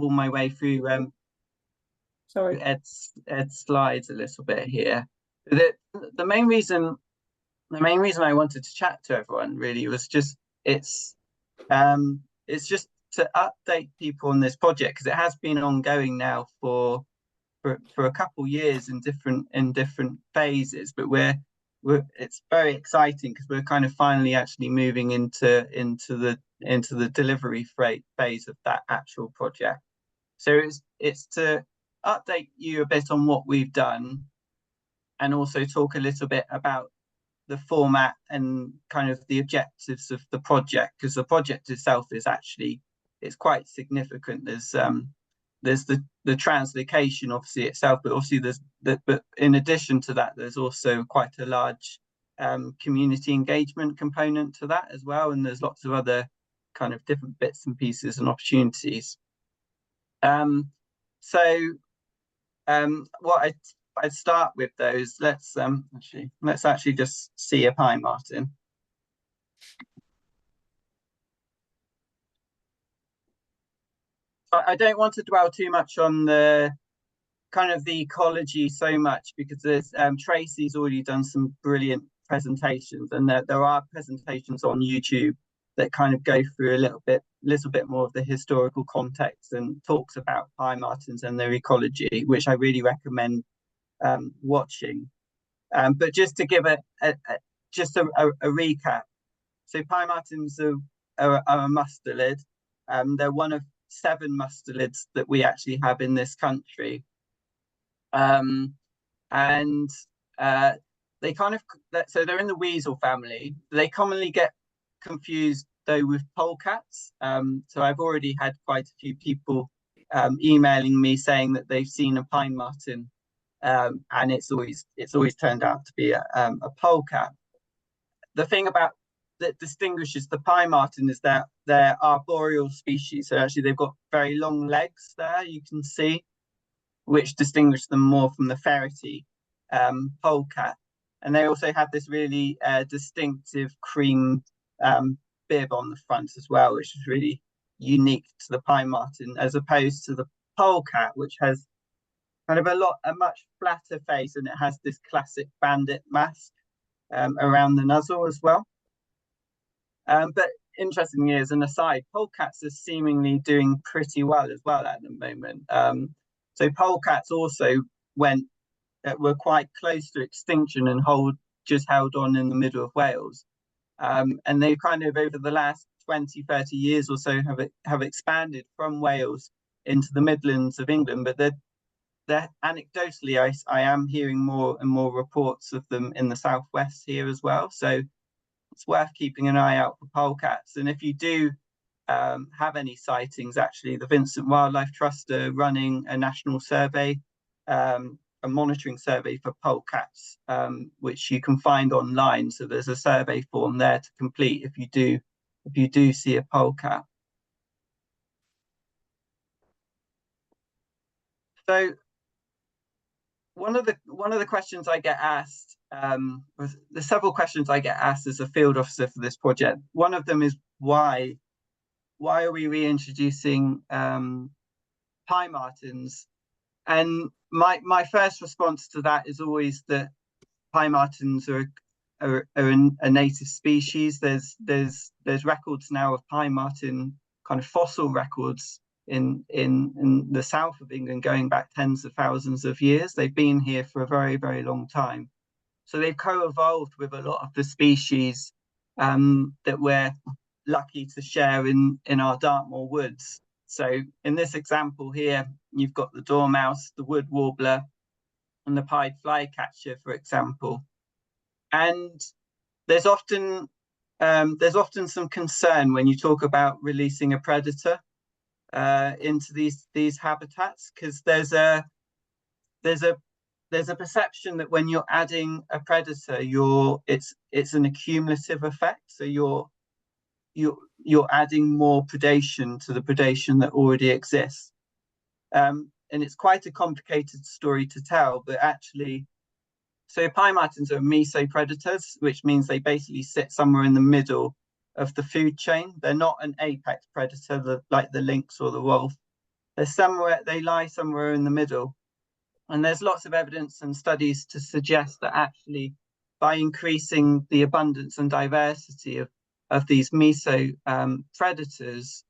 my way through Sorry. Ed's slides a little bit here. The main reason I wanted to chat to everyone really was just it's just to update people on this project, because it has been ongoing now for a couple years in different phases, but it's very exciting because we're kind of finally actually moving into the delivery phase of that actual project. So it's to update you a bit on what we've done, and also talk a little bit about the format and kind of the objectives of the project, because the project itself is actually, it's quite significant. There's the translocation obviously itself, but obviously but in addition to that, there's also quite a large community engagement component to that as well, and there's lots of other kind of different bits and pieces and opportunities. What I'd start with those. Let's actually just see a pine marten. I don't want to dwell too much on the kind of the ecology so much, because there's Tracy's already done some brilliant presentations, and there are presentations on YouTube that kind of go through a little bit more of the historical context and talks about pine martens and their ecology, which I really recommend watching. But just to give a recap, so pine martens are a mustelid. They're one of 7 mustelids that we actually have in this country, and they kind of, so they're in the weasel family. They commonly get confused though with polecats. So I've already had quite a few people emailing me saying that they've seen a pine marten, and it's always turned out to be a polecat. The thing about that distinguishes the pine marten is that they're arboreal species. So actually they've got very long legs there, you can see, which distinguish them more from the ferrety polecat. And they also have this really distinctive cream bib on the front as well, which is really unique to the pine marten, as opposed to the polecat, which has kind of a much flatter face, and it has this classic bandit mask around the muzzle as well. But interestingly, as an aside, polecats are seemingly doing pretty well as well at the moment. So polecats also were quite close to extinction and held on in the middle of Wales. And they kind of, over the last 20-30 years or so, have expanded from Wales into the Midlands of England. But they're anecdotally, I am hearing more and more reports of them in the southwest here as well. So it's worth keeping an eye out for polecats. And if you do have any sightings, actually, the Vincent Wildlife Trust are running a national survey, a monitoring survey for polecats, which you can find online. So there's a survey form there to complete if you do see a polecat. So one of the questions I get asked, there's several questions I get asked as a field officer for this project. One of them is why are we reintroducing pine martens? And my first response to that is always that pine martens are a native species. There's records now of pine marten, kind of fossil records in the south of England going back tens of thousands of years. They've been here for a very, very long time. So they've co-evolved with a lot of the species that we're lucky to share in our Dartmoor woods. So in this example here, you've got the dormouse, the wood warbler, and the pied flycatcher, for example. And there's often some concern when you talk about releasing a predator into these habitats, because there's a perception that when you're adding a predator, it's an accumulative effect. So you're adding more predation to the predation that already exists. And it's quite a complicated story to tell, but actually, so pine martens are mesopredators, which means they basically sit somewhere in the middle of the food chain. They're not an apex predator like the lynx or the wolf. they lie somewhere in the middle. And there's lots of evidence and studies to suggest that actually by increasing the abundance and diversity of these meso predators,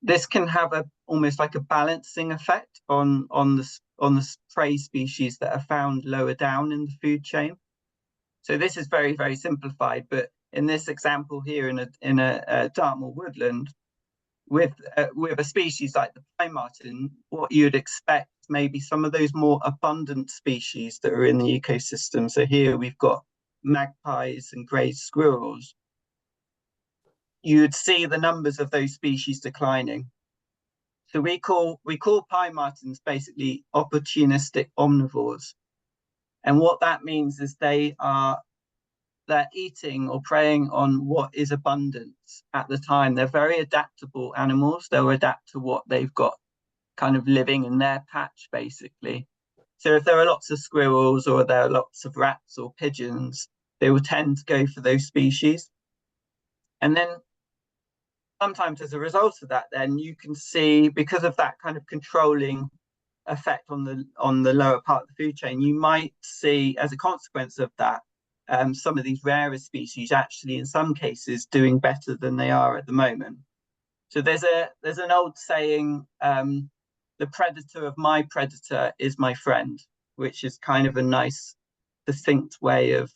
this can have almost like a balancing effect on the prey species that are found lower down in the food chain. So this is very, very simplified, but in this example here in a Dartmoor woodland, with a species like the pine marten, what you'd expect maybe some of those more abundant species that are in the ecosystem. So here we've got magpies and grey squirrels. You'd see the numbers of those species declining. So we call pine martens basically opportunistic omnivores. And what that means is they're eating or preying on what is abundant at the time. They're very adaptable animals. They'll adapt to what they've got kind of living in their patch, basically. So if there are lots of squirrels or there are lots of rats or pigeons, they will tend to go for those species. And then sometimes as a result of that, then you can see, because of that kind of controlling effect on the lower part of the food chain, you might see as a consequence of that, some of these rarer species actually in some cases doing better than they are at the moment. So there's an old saying, the predator of my predator is my friend, which is kind of a nice distinct way of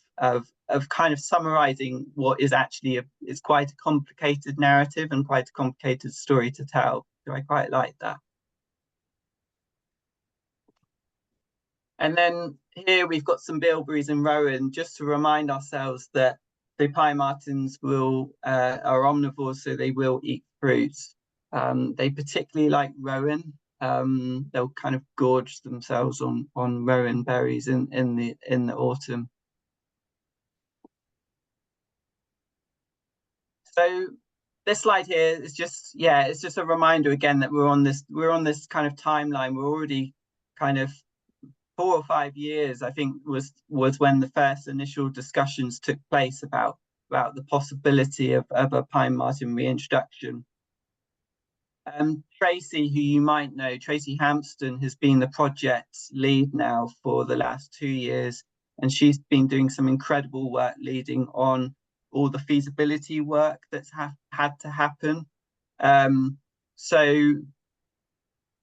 kind of summarizing what is actually is quite a complicated narrative and quite a complicated story to tell. So I quite like that. And then here we've got some bilberries and rowan, just to remind ourselves that the pine martens are omnivores, so they will eat fruits. They particularly like rowan. They'll kind of gorge themselves on rowan berries in the autumn. So this slide here is just it's just a reminder again that we're on this kind of timeline. We're already kind of 4 or 5 years, I think, was when the first initial discussions took place about the possibility of a pine marten reintroduction. Tracy, who you might know, Tracy Hampston, has been the project's lead now for the last 2 years, and she's been doing some incredible work leading on all the feasibility work that's had to happen. So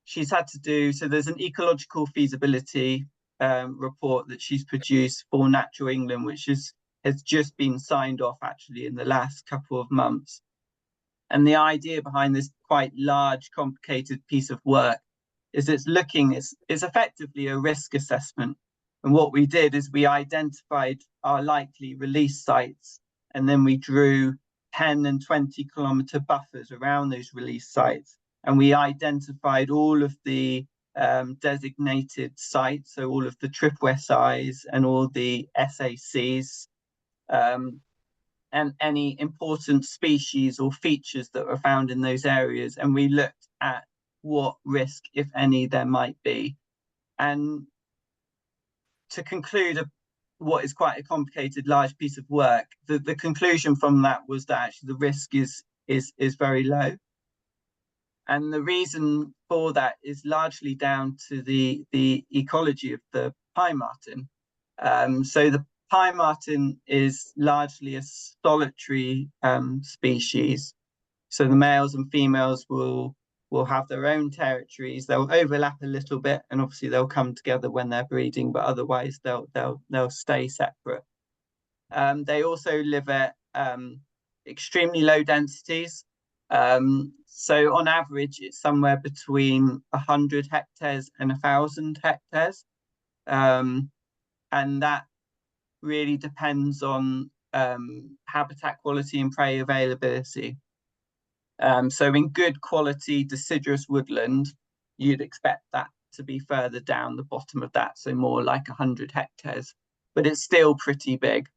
she's had to do, so there's an ecological feasibility report that she's produced for Natural England, which has just been signed off actually in the last couple of months. And the idea behind this quite large, complicated piece of work is it's effectively a risk assessment. And what we did is we identified our likely release sites, and then we drew 10 and 20-kilometer buffers around those release sites. And we identified all of the designated sites, so all of the TRIPWSIs and all the SACs, and any important species or features that were found in those areas. And we looked at what risk, if any, there might be. And to conclude what is quite a complicated, large piece of work, the conclusion from that was that actually the risk is very low. And the reason for that is largely down to the ecology of the pine marten. So the pine marten is largely a solitary species. So the males and females will have their own territories. They'll overlap a little bit, and obviously they'll come together when they're breeding, but otherwise they'll stay separate. They also live at extremely low densities. So on average, it's somewhere between 100 hectares and 1,000 hectares. And that really depends on habitat quality and prey availability. So in good quality deciduous woodland, you'd expect that to be further down the bottom of that, so more like 100 hectares, but it's still pretty big.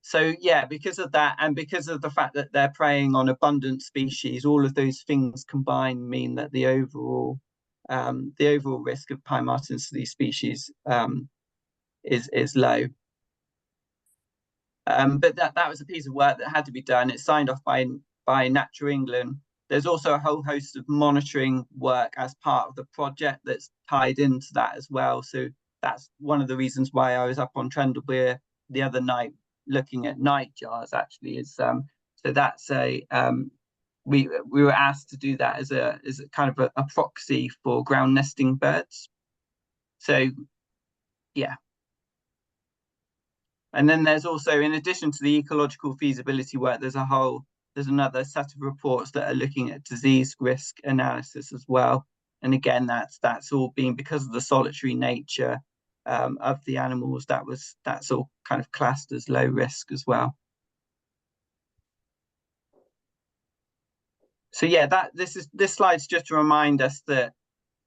So yeah, because of that, and because of the fact that they're preying on abundant species, all of those things combined mean that the overall risk of pine martens to these species is low. But that was a piece of work that had to be done. It's signed off by Natural England, There's also a whole host of monitoring work as part of the project that's tied into that as well. So that's one of the reasons why I was up on Trendlebeer the other night looking at nightjars, actually, is so that's a we were asked to do that as a kind of a proxy for ground nesting birds. So yeah. And then there's also, in addition to the ecological feasibility work, there's another set of reports that are looking at disease risk analysis as well. And again, that's all been because of the solitary nature of the animals. That's all kind of classed as low risk as well. So yeah, this slide's just to remind us that,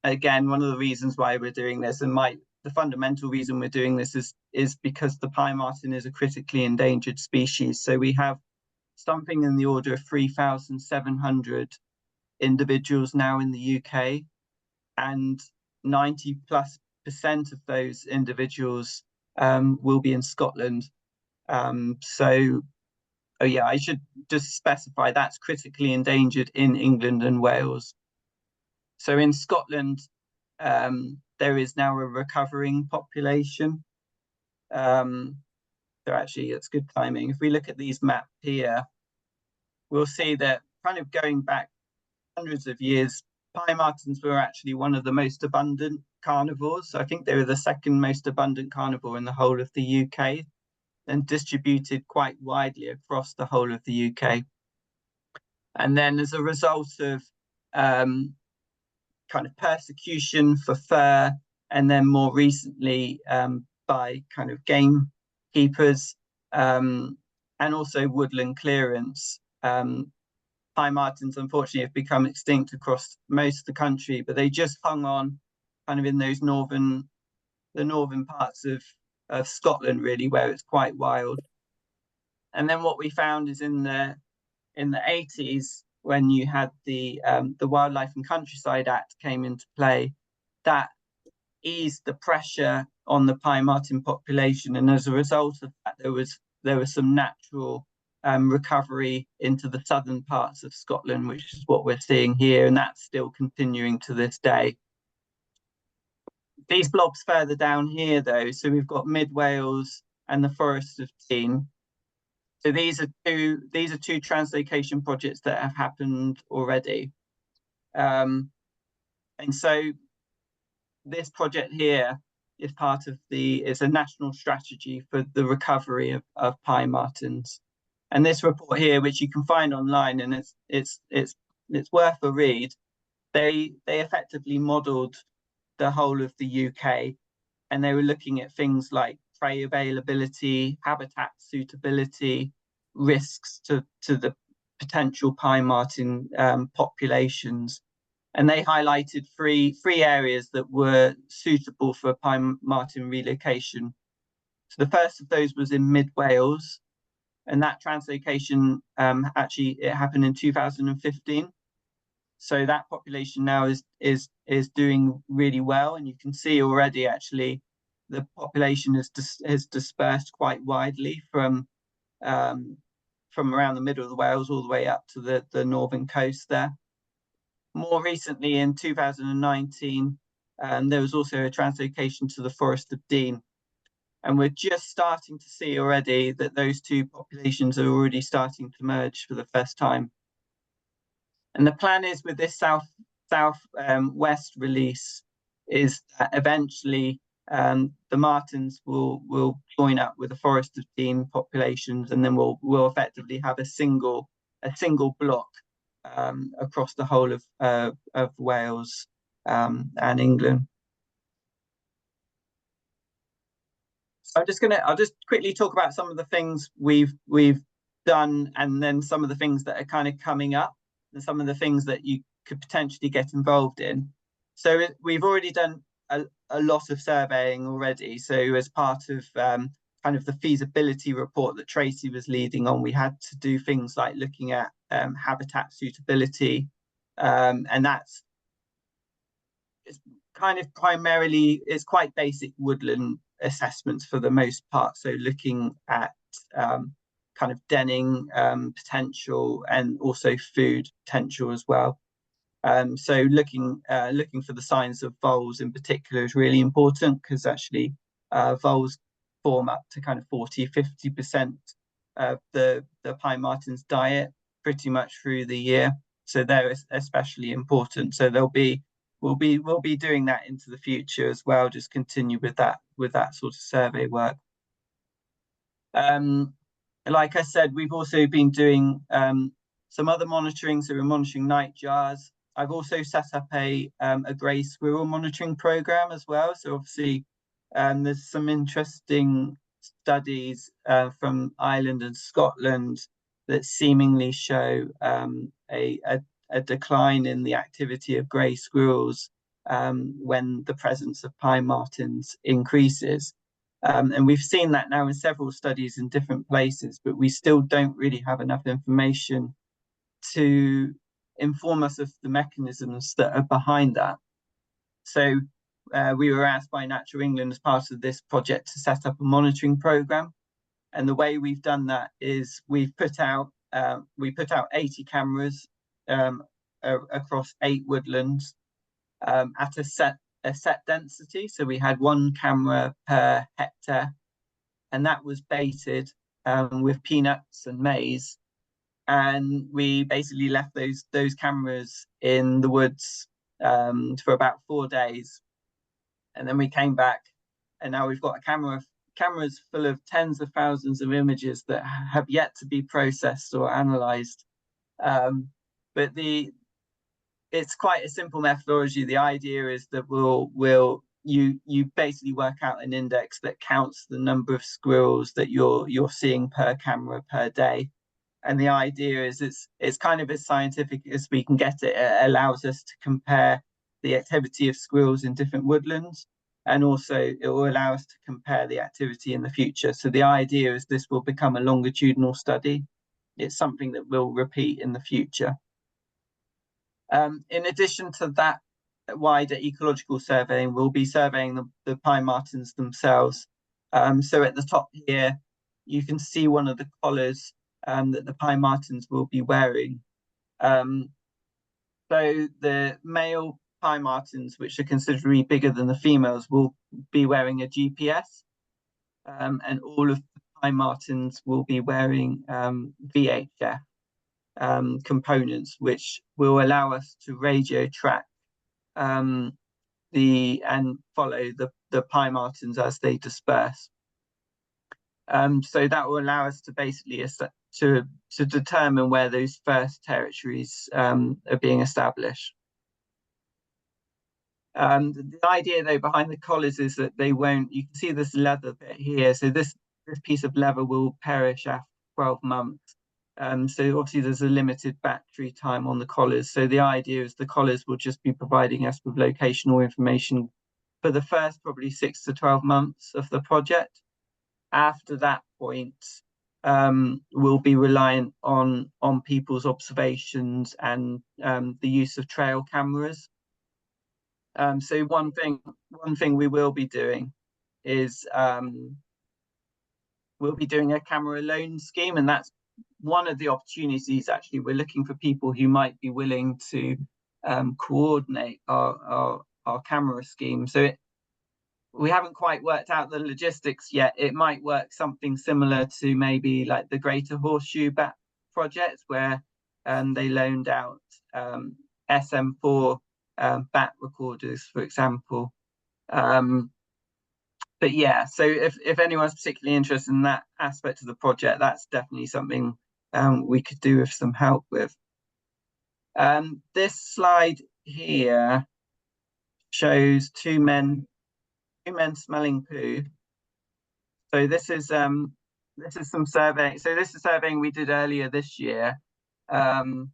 again, one of the reasons why we're doing this, and the fundamental reason we're doing this is because the pine marten is a critically endangered species. So we have something in the order of 3,700 individuals now in the UK, and 90+% of those individuals will be in Scotland. Oh yeah, I should just specify that's critically endangered in England and Wales. So in Scotland, there is now a recovering population. So actually, it's good timing. If we look at these maps here, we'll see that kind of going back hundreds of years, pine martens were actually one of the most abundant carnivores. So I think they were the second most abundant carnivore in the whole of the UK, and distributed quite widely across the whole of the UK. And then as a result of kind of persecution for fur, and then more recently by kind of game keepers and also woodland clearance, pine martens unfortunately have become extinct across most of the country, but they just hung on kind of in those northern parts of Scotland, really, where it's quite wild. And then what we found is in the 80s, when you had the Wildlife and Countryside Act came into play, that eased the pressure on the pine marten population, and as a result of that, there was some natural recovery into the southern parts of Scotland, which is what we're seeing here, and that's still continuing to this day. These blobs further down here, though, so we've got Mid Wales and the Forest of Teign. So these are two translocation projects that have happened already, and so this project here is part of it's a national strategy for the recovery of pine martens. And this report here, which you can find online, and it's worth a read. They effectively modelled the whole of the UK, and they were looking at things like prey availability, habitat suitability, risks to the potential pine marten populations. And they highlighted three areas that were suitable for pine marten relocation. So the first of those was in Mid Wales, and that translocation actually it happened in 2015. So that population now is doing really well, and you can see already actually the population has dispersed quite widely from around the middle of the Wales all the way up to the northern coast there. More recently, in 2019, there was also a translocation to the Forest of Dean. And we're just starting to see already that those two populations are already starting to merge for the first time. And the plan is with this south-west release is that eventually the martens will join up with the Forest of Dean populations, and then we'll effectively have a single block across the whole of Wales and England. So I'll just quickly talk about some of the things we've done, and then some of the things that are kind of coming up, and some of the things that you could potentially get involved in. So we've already done a lot of surveying already. So as part of kind of the feasibility report that Tracy was leading on, we had to do things like looking at habitat suitability, and it's kind of primarily, it's quite basic woodland assessments for the most part. So looking at kind of denning potential and also food potential as well. So looking for the signs of voles in particular is really important, because actually voles form up to kind of 40–50% of the pine marten's diet pretty much through the year. So they're especially important. So we'll be doing that into the future as well. Just continue with that sort of survey work. Like I said, we've also been doing some other monitoring. So we're monitoring nightjars. I've also set up a grey squirrel monitoring program as well. So obviously, there's some interesting studies from Ireland and Scotland that seemingly show a decline in the activity of grey squirrels when the presence of pine martens increases. And we've seen that now in several studies in different places, but we still don't really have enough information to inform us of the mechanisms that are behind that. So we were asked by Natural England as part of this project to set up a monitoring program. And the way we've done that is we put out 80 cameras across 8 woodlands at a set density. So we had 1 camera per hectare, and that was baited with peanuts and maize. And we basically left those cameras in the woods for about 4 days, and then we came back, and now we've got cameras full of tens of thousands of images that have yet to be processed or analysed. But it's quite a simple methodology. The idea is that you basically work out an index that counts the number of squirrels that you're seeing per camera per day. And the idea is it's kind of as scientific as we can get it. It allows us to compare the activity of squirrels in different woodlands, and also it will allow us to compare the activity in the future. So the idea is this will become a longitudinal study. It's something that we'll repeat in the future. In addition to that wider ecological surveying, we'll be surveying the pine martens themselves. So at the top here, you can see one of the collars that the pine martens will be wearing. So the male pine martens, which are considerably bigger than the females, will be wearing a GPS, and all of the pine martens will be wearing VHF components, which will allow us to radio track and follow the pine martens as they disperse. So that will allow us to basically to determine where those first territories are being established. The idea though behind the collars is that they won't, you can see this leather bit here, so this piece of leather will perish after 12 months. So obviously there's a limited battery time on the collars. So the idea is the collars will just be providing us with locational information for the first probably 6 to 12 months of the project. After that point, we'll be reliant on people's observations and the use of trail cameras. So one thing we will be doing is we'll be doing a camera loan scheme, and that's one of the opportunities. Actually, we're looking for people who might be willing to coordinate our camera scheme. So we haven't quite worked out the logistics yet. It might work something similar to maybe like the Greater Horseshoe Bat project, where they loaned out SM4 bat recorders, for example. But yeah, so if anyone's particularly interested in that aspect of the project, that's definitely something we could do with some help with. This slide here shows two men smelling poo. So this is some surveying. So this is surveying we did earlier this year. So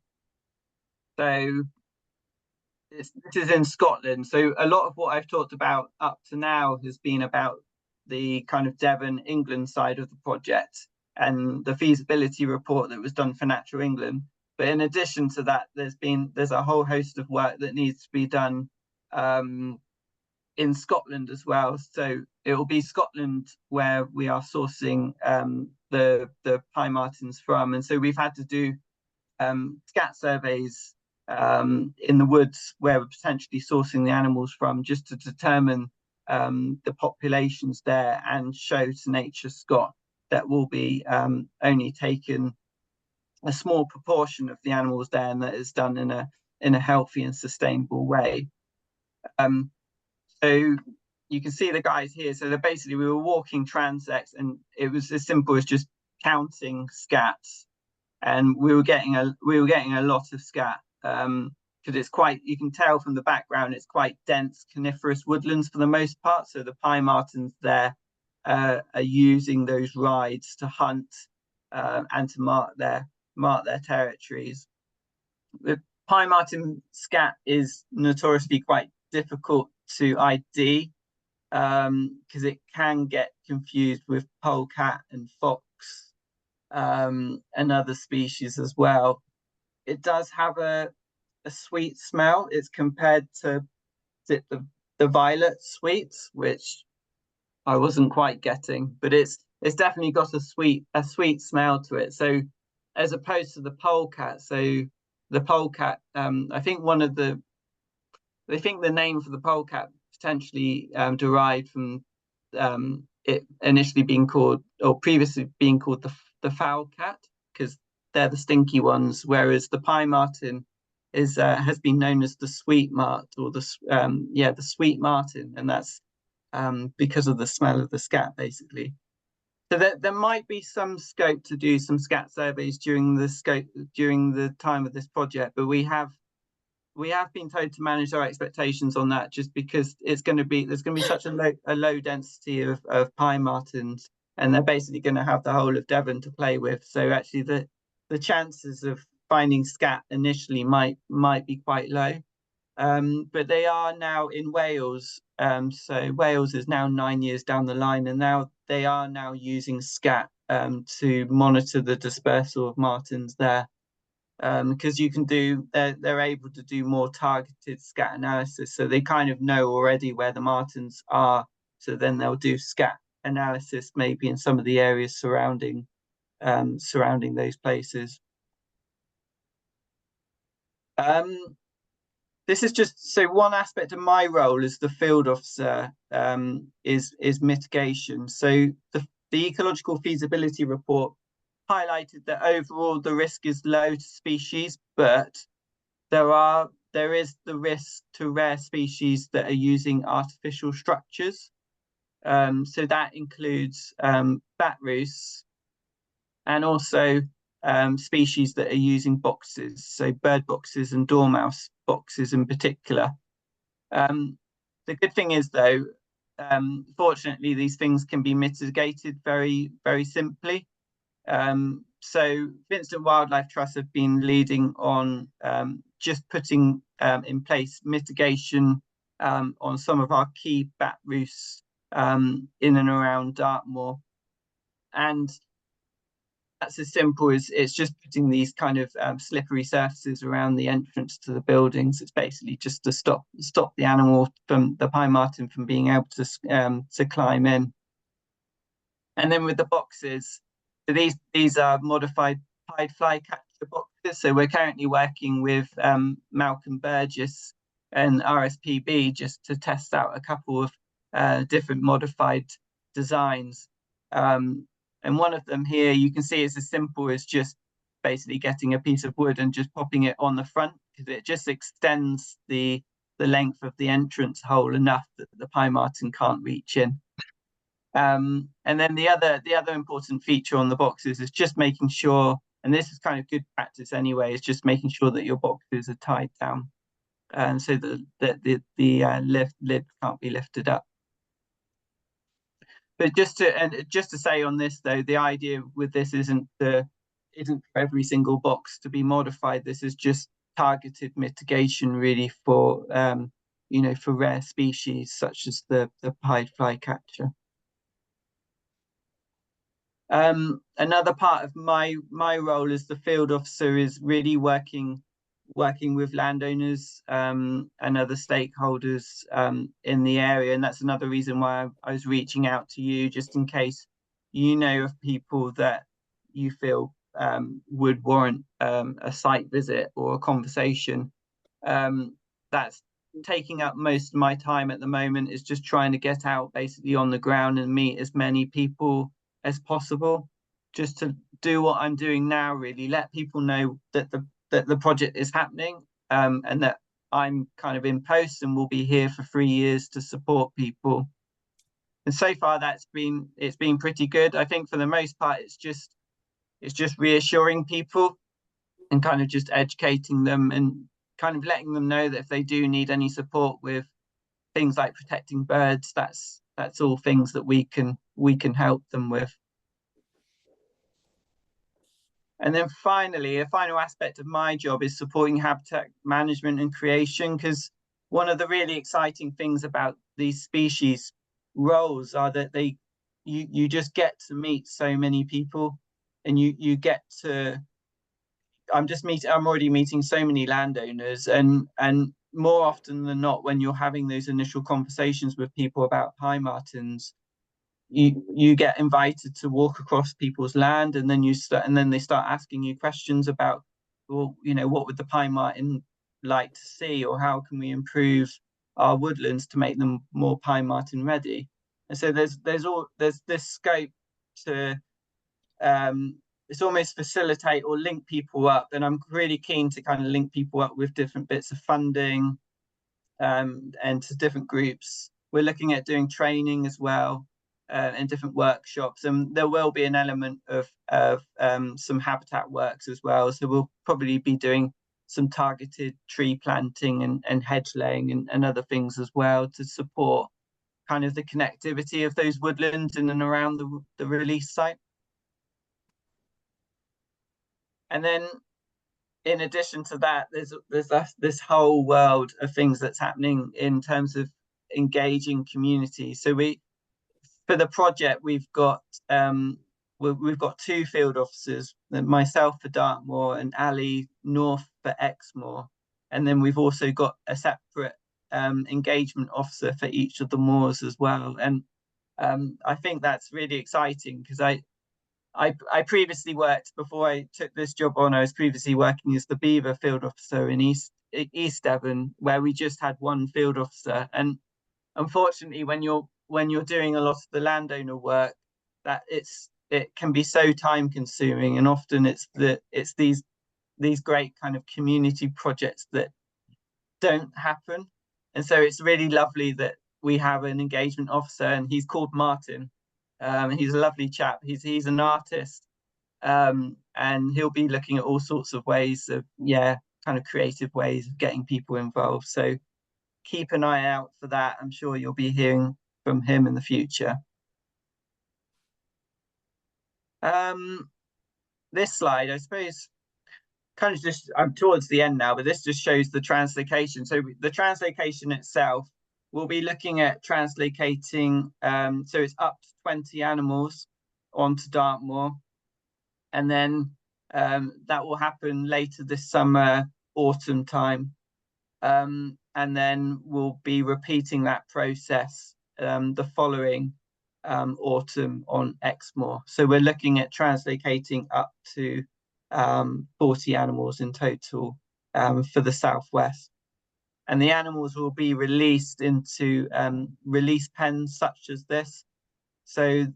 this is in Scotland. So a lot of what I've talked about up to now has been about the kind of Devon, England side of the project and the feasibility report that was done for Natural England. But in addition to that, there's a whole host of work that needs to be done in Scotland as well. So it will be Scotland where we are sourcing the pine martens from, and so we've had to do scat surveys in the woods where we're potentially sourcing the animals from, just to determine the populations there and show to Nature Scot that we'll be only taken a small proportion of the animals there, and that is done in a healthy and sustainable way. So you can see the guys here. So they're basically, we were walking transects, and it was as simple as just counting scats, and we were getting a lot of scat, because it's quite, you can tell from the background, it's quite dense coniferous woodlands for the most part. So the pine martens there are using those rides to hunt and to mark their territories. The pine marten scat is notoriously quite difficult to ID, because it can get confused with polecat and fox and other species as well. It does have a sweet smell. It's compared to the violet sweets, which I wasn't quite getting, but it's definitely got a sweet smell to it. So as opposed to the polecat, so the polecat, I think they think the name for the polecat potentially derived from it initially being called, or previously being called, the foul cat, because they're the stinky ones, whereas the pine marten is has been known as the sweet mart, or the sweet marten, and that's because of the smell of the scat, basically. So there might be some scope to do some scat surveys during the time of this project, but we have been told to manage our expectations on that, just because there's going to be such a low density of pine martens, and they're basically going to have the whole of Devon to play with. So actually the chances of finding scat initially might be quite low. But they are now in Wales. So Wales is now 9 years down the line, and now they are now using scat to monitor the dispersal of martens there. Because they're able to do more targeted scat analysis, so they kind of know already where the martens are. So then they'll do scat analysis maybe in some of the areas surrounding those places. This is just, so one aspect of my role as the field officer is mitigation. So the ecological feasibility report highlighted that overall the risk is low to species, but there is the risk to rare species that are using artificial structures. So that includes bat roosts, and also species that are using boxes, so bird boxes and dormouse boxes in particular. The good thing is, though, fortunately, these things can be mitigated very, very simply. So Vincent Wildlife Trust have been leading on just putting in place mitigation on some of our key bat roosts in and around Dartmoor. And that's as simple as it's just putting these kind of slippery surfaces around the entrance to the buildings. It's basically just to stop the animal, from the pine marten, from being able to climb in. And then with the boxes, so these are modified pied flycatcher boxes. So we're currently working with Malcolm Burgess and RSPB just to test out a couple of different modified designs. And one of them here, you can see, is as simple as just basically getting a piece of wood and just popping it on the front, because it just extends the length of the entrance hole enough that the pine marten can't reach in. And then the other important feature on the boxes is just making sure, and this is kind of good practice anyway, is just making sure that your boxes are tied down, and so that the lid can't be lifted up. But just to say on this, though, the idea with this isn't for every single box to be modified. This is just targeted mitigation, really, for for rare species such as the pied flycatcher. Another part of my role as the field officer is really working working with landowners and other stakeholders in the area. And that's another reason why I was reaching out to you, just in case you know of people that you feel would warrant a site visit or a conversation. That's taking up most of my time at the moment, is just trying to get out basically on the ground and meet as many people as possible, just to do what I'm doing now, really let people know that the project is happening, and that I'm kind of in post and will be here for 3 years to support people. And so far it's been pretty good. I think for the most part it's just reassuring people and kind of just educating them and kind of letting them know that if they do need any support with things like protecting birds, that's all things that we can help them with. And then finally, a final aspect of my job is supporting habitat management and creation, because one of the really exciting things about these species roles are that you just get to meet so many people, and you get to, I'm already meeting so many landowners, and more often than not, when you're having those initial conversations with people about pine martens, you get invited to walk across people's land, and then they start asking you questions about, well, what would the pine marten like to see, or how can we improve our woodlands to make them more pine marten ready. And so there's this scope to it's almost facilitate or link people up, and I'm really keen to kind of link people up with different bits of funding and to different groups. We're looking at doing training as well, and different workshops, and there will be an element of some habitat works as well. So we'll probably be doing some targeted tree planting and hedge laying and other things as well, to support kind of the connectivity of those woodlands in and around the release site. And then in addition to that, there's this whole world of things that's happening in terms of engaging community. So for the project, we've got 2 field officers, myself for Dartmoor and Ali North for Exmoor, and then we've also got a separate engagement officer for each of the moors as well. And I think that's really exciting, because I previously worked, before I took this job on, I was previously working as the Beaver Field Officer in East Devon, where we just had 1 field officer. And unfortunately, when you're doing a lot of the landowner work, it can be so time consuming, and often it's these great kind of community projects that don't happen. And so it's really lovely that we have an engagement officer, and he's called Marten. He's a lovely chap. He's an artist, and he'll be looking at all sorts of ways of kind of creative ways of getting people involved. So keep an eye out for that. I'm sure you'll be hearing from him in the future. This slide, I suppose, kind of just, I'm towards the end now, but this just shows the translocation. So the translocation itself, we'll be looking at translocating, so it's up to 20 animals onto Dartmoor, and then that will happen later this summer, autumn time, and then we'll be repeating that process the following autumn on Exmoor. So we're looking at translocating up to 40 animals in total for the southwest. And the animals will be released into release pens such as this. So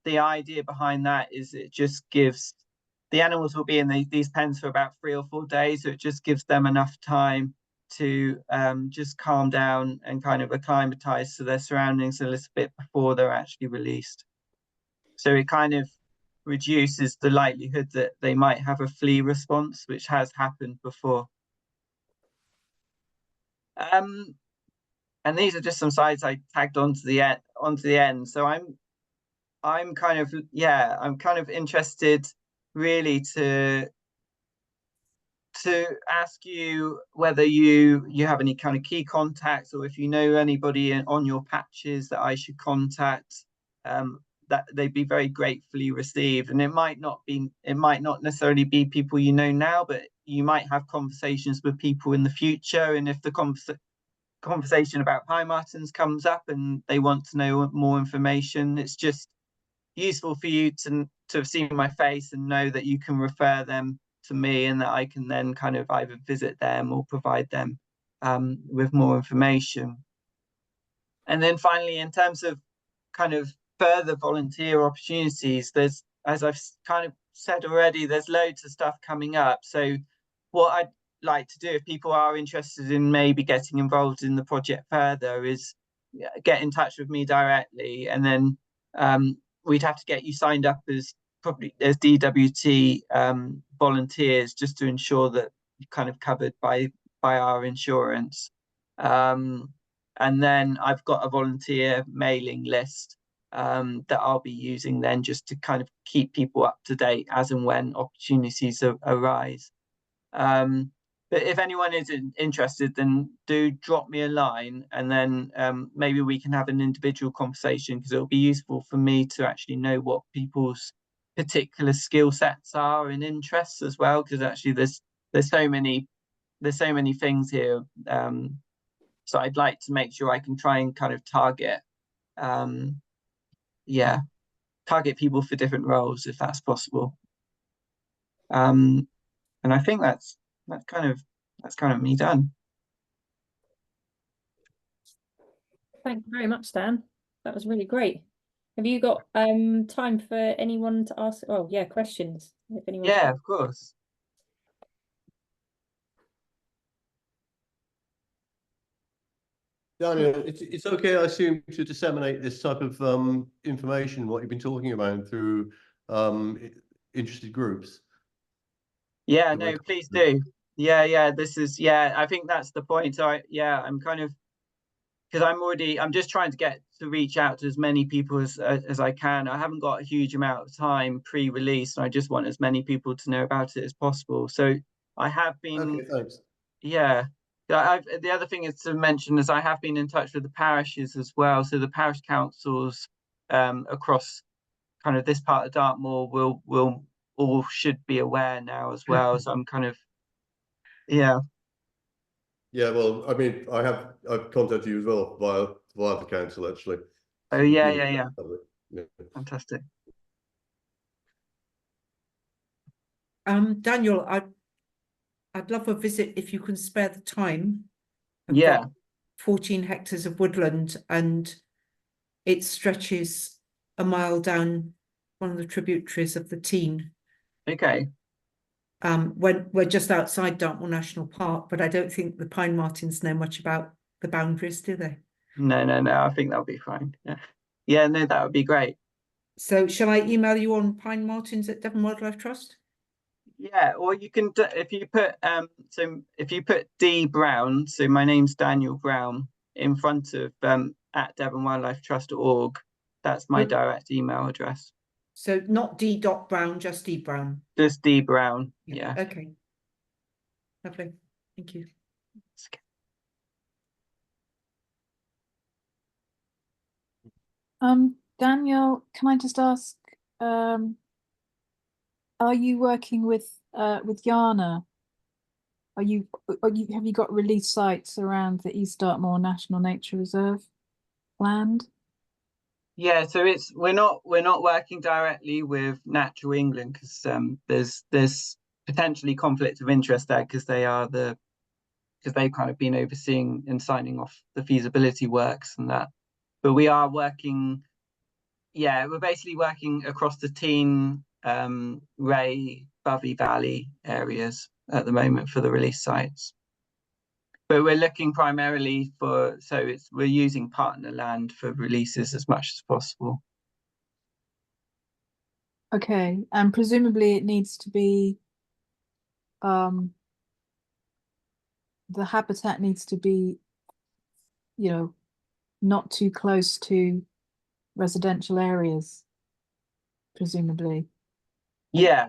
the idea behind that is it just gives, the animals will be in these pens for about 3 or 4 days, so it just gives them enough time to just calm down and kind of acclimatize to their surroundings a little bit before they're actually released. So it kind of reduces the likelihood that they might have a flea response, which has happened before. And these are just some slides I tagged onto the end. So I'm kind of interested really to ask you whether you have any kind of key contacts, or if you know anybody on your patches that I should contact, that they'd be very gratefully received. And it might not necessarily be people you know now, but you might have conversations with people in the future. And if the conversation about pine martens comes up and they want to know more information, it's just useful for you to have seen my face and know that you can refer them to me, and that I can then kind of either visit them or provide them with more information. And then finally, in terms of kind of further volunteer opportunities, there's, as I've kind of said already, there's loads of stuff coming up. So what I'd like to do, if people are interested in maybe getting involved in the project further, is get in touch with me directly, and then we'd have to get you signed up as DWT volunteers, just to ensure that you're kind of covered by our insurance. And then I've got a volunteer mailing list that I'll be using then, just to kind of keep people up to date as and when opportunities arise. But if anyone is interested, then do drop me a line, and then maybe we can have an individual conversation, because it'll be useful for me to actually know what people's particular skill sets are and interests as well, because actually there's so many things here. So I'd like to make sure I can try and kind of target people for different roles, if that's possible. And I think that's kind of me done. Thank you very much, Dan. That was really great. Have you got time for anyone to ask? Oh, yeah, questions. If anyone. Yeah, of course. Daniel, it's okay, I assume, to disseminate this type of information, what you've been talking about, through interested groups. Yeah, no, please do. Yeah, this is, I think that's the point. So I'm kind of, because I'm just trying to get to reach out to as many people as I can. I haven't got a huge amount of time pre-release, and I just want as many people to know about it as possible. So I have been. Okay, thanks. Yeah. The other thing is to mention is I have been in touch with the parishes as well. So the parish councils across kind of this part of Dartmoor will all should be aware now as well. So I'm kind of, yeah. Yeah, well, I mean, I've contacted you as well via the council, actually. Oh, yeah. Fantastic. Daniel, I'd love a visit if you can spare the time. I've got 14 hectares of woodland, and it stretches a mile down one of the tributaries of the Teign. Okay. When we're just outside Dartmoor National Park, but I don't think the pine martens know much about the boundaries, do they? No. I think that'll be fine. Yeah, no, that would be great. So shall I email you on pine martens at Devon Wildlife Trust? Yeah, or you can, if you put D Brown, so my name's Daniel Brown, in front of at devonwildlifetrust.org, that's my direct email address. So not D. Brown, just D Brown. Just D Brown. Yeah. Okay. Lovely. Thank you. Daniel, can I just ask, are you working with Yana? Have you got release sites around the East Dartmoor National Nature Reserve land? Yeah, so we're not working directly with Natural England, because there's potentially conflict of interest there, because they've kind of been overseeing and signing off the feasibility works and that. But we are working, we're basically working across the Teign, Wray, Bovey Valley areas at the moment for the release sites. But we're looking primarily we're using partner land for releases as much as possible. Okay, and presumably it needs to be, the habitat needs to be, not too close to residential areas, presumably. Yeah,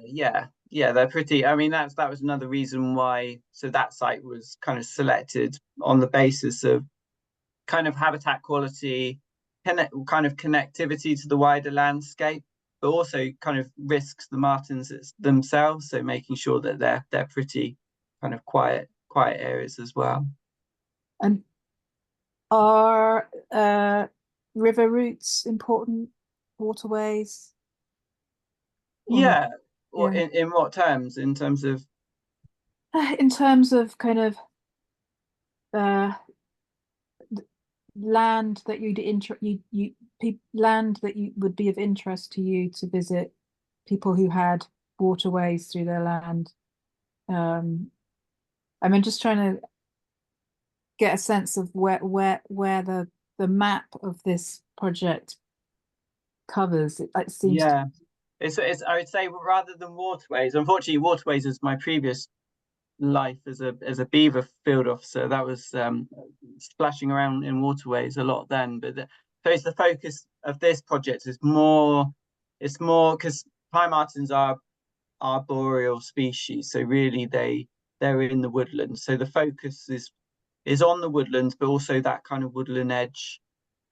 they're pretty. I mean, that was another reason why. So that site was kind of selected on the basis of kind of habitat quality, kind of connectivity to the wider landscape, but also kind of risks the martens themselves. So making sure that they're pretty kind of quiet areas as well. And are river routes important, waterways? Yeah. Or Yeah. in what terms? In terms of kind of land that land that you would be of interest to you to visit, people who had waterways through their land. I mean, just trying to get a sense of where the map of this project covers. It seems yeah, it's I would say rather than waterways. Unfortunately, waterways is my previous life as a beaver field officer. That was splashing around in waterways a lot then. But the focus of this project is more. It's more because pine martens are arboreal species, so really they're in the woodlands. So the focus is on the woodlands, but also that kind of woodland edge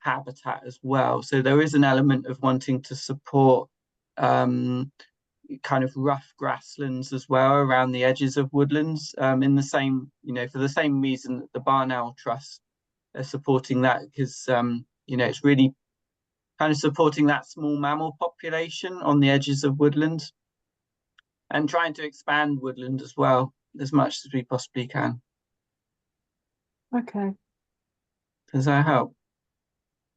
habitat as well. So there is an element of wanting to support kind of rough grasslands as well around the edges of woodlands, in the same, for the same reason that the Barn Owl Trust are supporting that, because it's really kind of supporting that small mammal population on the edges of woodland and trying to expand woodland as well as much as we possibly can. okay. Does that help?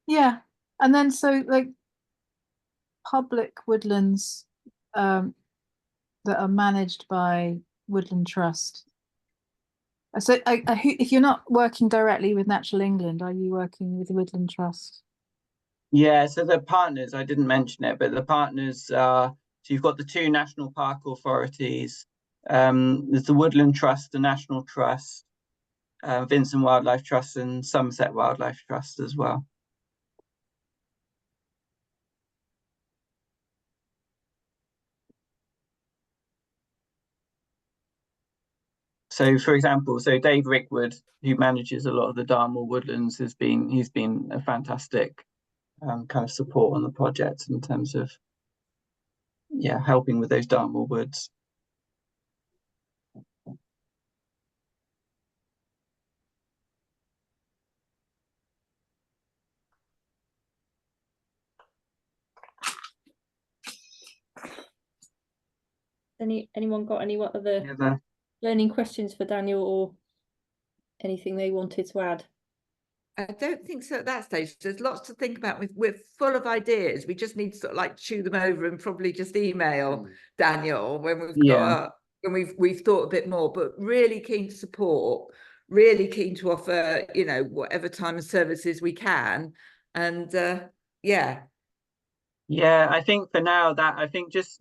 Yeah, and then so like public woodlands that are managed by Woodland Trust. So if you're not working directly with Natural England, are you working with the Woodland Trust? Yeah, so the partners, I didn't mention it, but the partners are, so you've got the two national park authorities. There's the Woodland Trust, the National Trust, Vincent Wildlife Trust, and Somerset Wildlife Trust as well. So, for example, Dave Rickwood, who manages a lot of the Dartmoor woodlands, he's been a fantastic kind of support on the project in terms of helping with those Dartmoor woods. Anyone got any other learning questions for Daniel, or anything they wanted to add? I don't think so at that stage. There's lots to think about. We're full of ideas. We just need to sort of like chew them over and probably just email Daniel when we've thought a bit more. But really keen to support, really keen to offer, whatever time and services we can. And I think for now I think just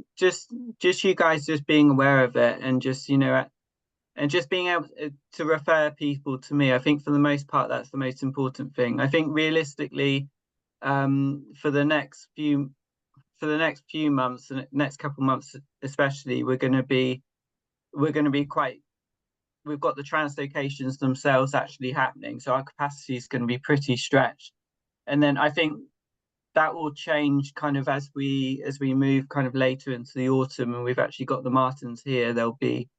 you guys just being aware of it and just and just being able to refer people to me, I think for the most part that's the most important thing. I think realistically, for the next few months and next couple of months especially, we've got the translocations themselves actually happening, so our capacity is going to be pretty stretched. And then I think that will change kind of as we move kind of later into the autumn and we've actually got the martens here. There'll be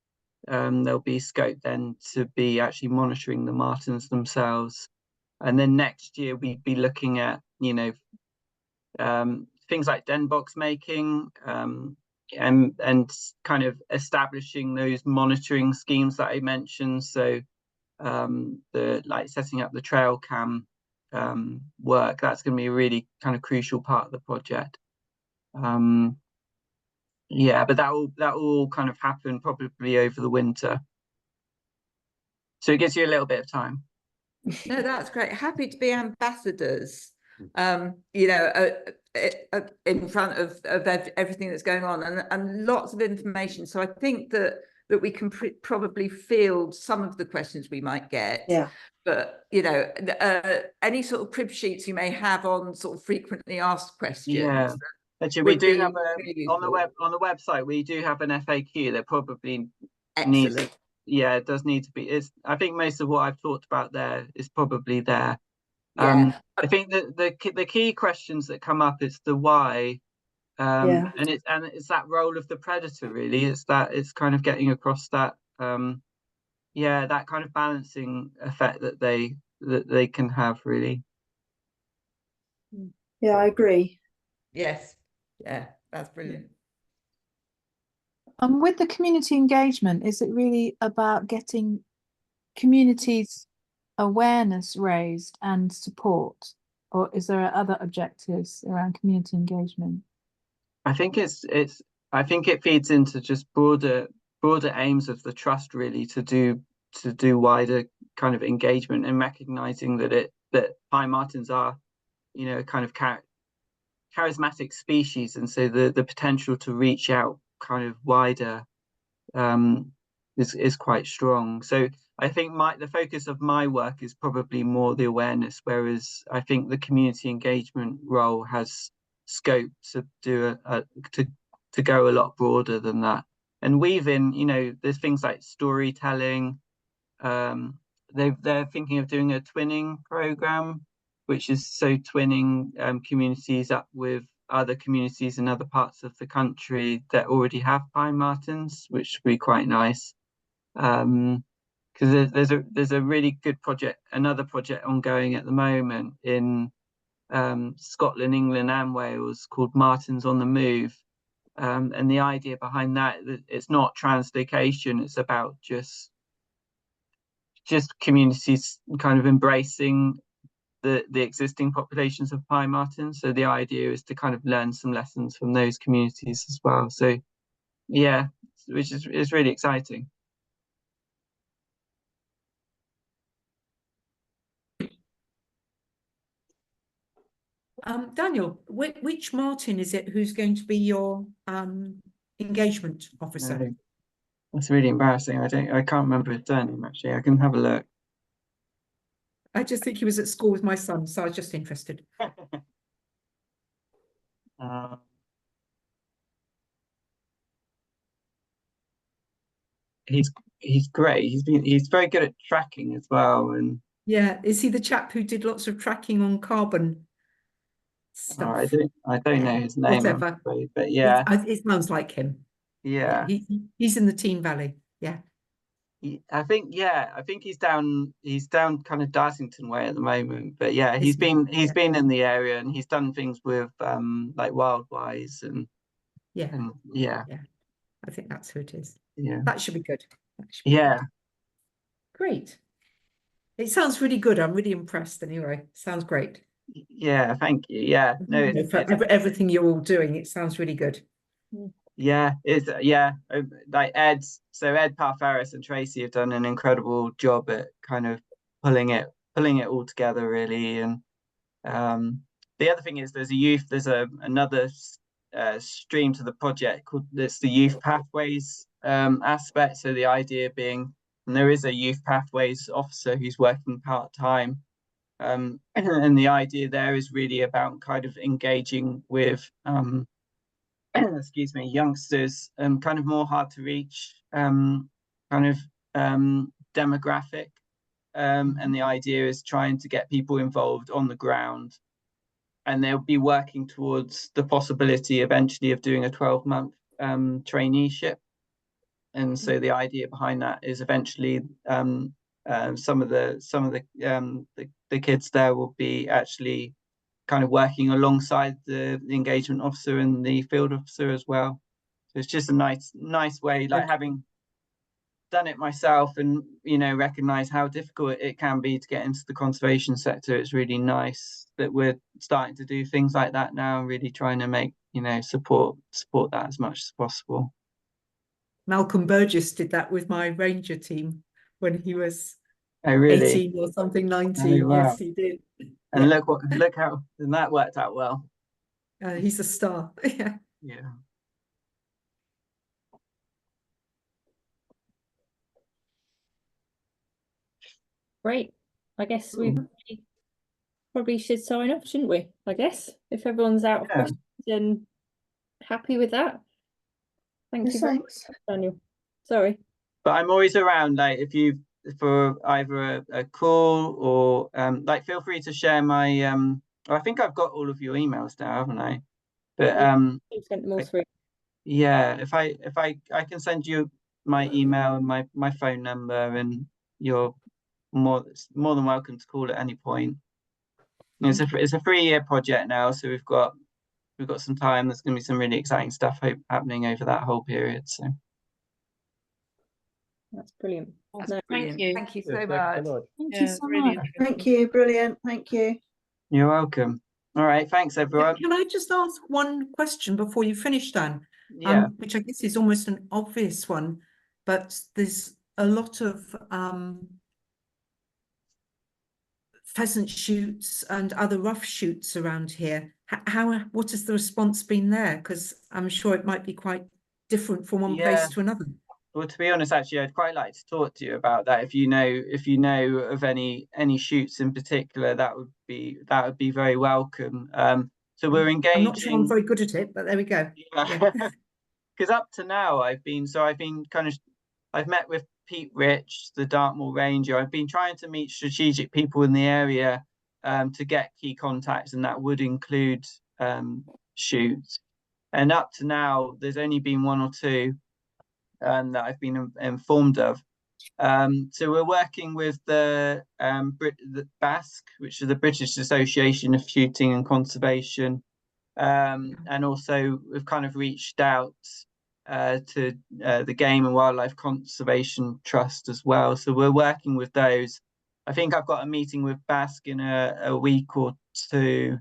scope then to be actually monitoring the martens themselves. And then next year we'd be looking at things like den box making, and kind of establishing those monitoring schemes that I mentioned. So the setting up the trail cam work, that's going to be a really kind of crucial part of the project. But that will kind of happen probably over the winter, so it gives you a little bit of time. No, that's great. Happy to be ambassadors, in front of everything that's going on, and lots of information. So I think that we can probably field some of the questions we might get. Yeah. But any sort of crib sheets you may have on sort of frequently asked questions. Yeah. Actually, we do have on the website. We do have an FAQ that probably needs. Yeah, it does need to be. I think most of what I've talked about there is probably there. Yeah. I think that the key questions that come up is the why, and it's that role of the predator, really. It's kind of getting across that that kind of balancing effect that they can have, really. Yeah, I agree. Yes. Yeah, that's brilliant. With the community engagement, is it really about getting communities' awareness raised and support, or is there other objectives around community engagement? I think I think it feeds into just broader aims of the trust, really, to do wider kind of engagement and recognizing that pine martens are, kind of charismatic species, and so the potential to reach out kind of wider is quite strong. So I think the focus of my work is probably more the awareness, whereas I think the community engagement role has scope to do to go a lot broader than that, and weave in, there's things like storytelling. They're thinking of doing a twinning program, which is so twinning communities up with other communities in other parts of the country that already have pine martens, which would be quite nice. Because there's a really good project, another project ongoing at the moment in Scotland, England, and Wales, called Martens on the Move. And the idea behind that, it's not translocation, it's about just communities kind of embracing the existing populations of pine martens. So the idea is to kind of learn some lessons from those communities as well. So yeah, which is really exciting. Daniel, which Martin is it who's going to be your engagement officer? No, that's really embarrassing. I can't remember his surname, actually. I can have a look. I just think he was at school with my son, so I was just interested. He's great. He's very good at tracking as well. And yeah, is he the chap who did lots of tracking on carbon stuff? I don't know his name, whatever. But yeah, it sounds like him. Yeah, he's in the Team Valley. Yeah. I think he's down kind of Dartington way at the moment, but yeah, he's been in the area, and he's done things with like Wildlife and yeah. I think that's who it is. Yeah, that should be good. Yeah, great. It sounds really good. I'm really impressed. Anyway, sounds great. Yeah, thank you. Yeah, no, everything you're all doing, it sounds really good. Yeah, like Ed Parfaris and Tracy have done an incredible job at kind of pulling it all together, really. And the other thing is there's another stream to the project called the youth pathways aspect. So the idea being, and there is a youth pathways officer who's working part-time, and the idea there is really about kind of engaging with excuse me, youngsters, kind of more hard to reach kind of demographic, and the idea is trying to get people involved on the ground, and they'll be working towards the possibility eventually of doing a 12-month traineeship. And so the idea behind that is eventually some of the kids there will be actually kind of working alongside the engagement officer and the field officer as well. So it's just a nice way, like having done it myself and recognize how difficult it can be to get into the conservation sector. It's really nice that we're starting to do things like that now, and really trying to make support that as much as possible. Malcolm Burgess did that with my ranger team when he was 18 or something, 19. Oh, wow. Yes, he did. And look how that worked out well. He's a star. Yeah. Great. I guess we probably should sign off, shouldn't we? I guess, if everyone's out of questions and happy with that. Thank you very much, Daniel. Sorry. But I'm always around, like if you've for either a call or like feel free to share my I think I've got all of your emails now, haven't I? But You sent them all through. yeah, if I can send you my email and my phone number, and you're more than welcome to call at any point. It's a 3-year project now, so we've got some time. There's going to be some really exciting stuff happening over that whole period. So that's brilliant. That's brilliant. Thank you so much. Thank you so much. Thank you, brilliant, thank you. You're welcome. All right, thanks everyone. Can I just ask one question before you finish, Dan? Yeah. Which I guess is almost an obvious one, but there's a lot of pheasant shoots and other rough shoots around here. What has the response been there? Because I'm sure it might be quite different from one place to another. Well, to be honest, actually, I'd quite like to talk to you about that. If you know of any shoots in particular, that would be very welcome. So we're engaging. I'm not sure I'm very good at it, but there we go. Because up to now, I've met with Pete Rich, the Dartmoor Ranger. I've been trying to meet strategic people in the area to get key contacts, and that would include shoots. And up to now, there's only been 1 or 2 that I've been informed of. So we're working with the BASC, which is the British Association of Shooting and Conservation, and also we've kind of reached out to the Game and Wildlife Conservation Trust as well. So we're working with those. I think I've got a meeting with BASC in a week or 2.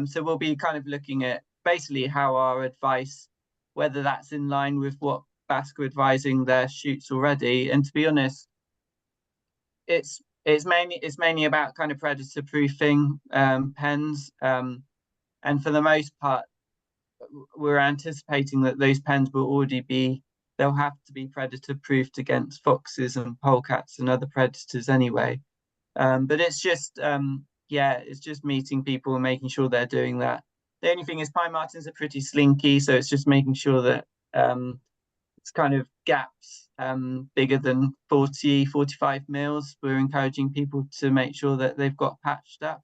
So we'll be kind of looking at basically how our advice, whether that's in line with what BASC are advising their shoots already. And to be honest, it's mainly about kind of predator proofing pens. And for the most part, we're anticipating that those pens will already they'll have to be predator proofed against foxes and polecats and other predators anyway. But it's just it's just meeting people and making sure they're doing that. The only thing is pine martens are pretty slinky, so it's just making sure that it's kind of gaps bigger than 40-45 mils. We're encouraging people to make sure that they've got patched up.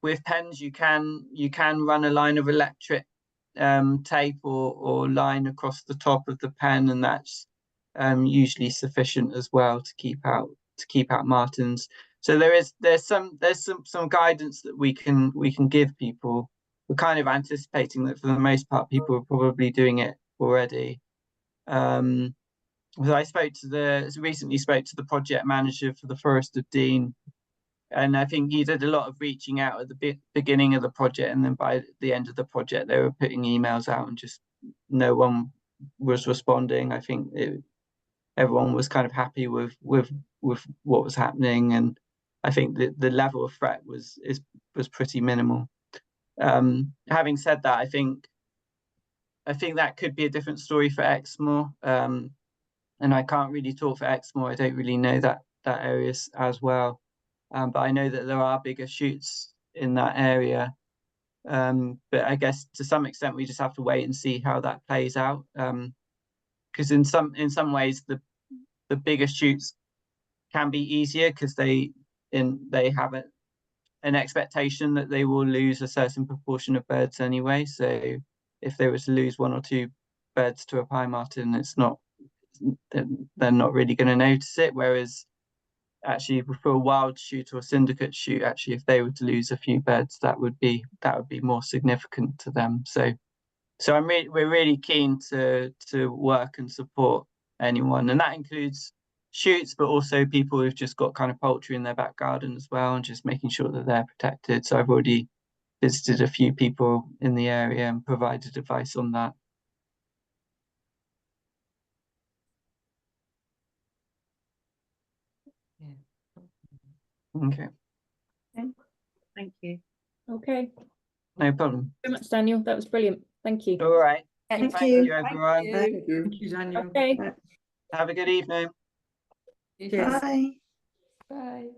With pens, you can run a line of electric tape or line across the top of the pen, and that's usually sufficient as well to keep out martens. So there's some guidance that we can give people. We're kind of anticipating that for the most part people are probably doing it already. So I recently spoke to the project manager for the Forest of Dean, and I think he did a lot of reaching out at the beginning of the project, and then by the end of the project they were putting emails out and just no one was responding. I think everyone was kind of happy with what was happening, and I think the level of threat was pretty minimal. Having said that, I think that could be a different story for Exmoor, and I can't really talk for Exmoor. I don't really know that area as well, but I know that there are bigger shoots in that area. But I guess to some extent we just have to wait and see how that plays out, because in some ways the bigger shoots can be easier because they have an expectation that they will lose a certain proportion of birds anyway. So if they were to lose 1 or 2 birds to a pine marten, they're not really going to notice it. Whereas actually for a wild shoot or a syndicate shoot, actually if they were to lose a few birds, that would be more significant to them. So we're really keen to work and support anyone, and that includes shoots, but also people who've just got kind of poultry in their back garden as well, and just making sure that they're protected. So I've already visited a few people in the area and provided advice on that. Okay. Thank you. Okay. No problem. Very much, Daniel. That was brilliant. Thank you. All right. Thank Thank you. you, everyone. Thank you, Daniel. Okay. Have a good evening. Cheers. Bye. Bye.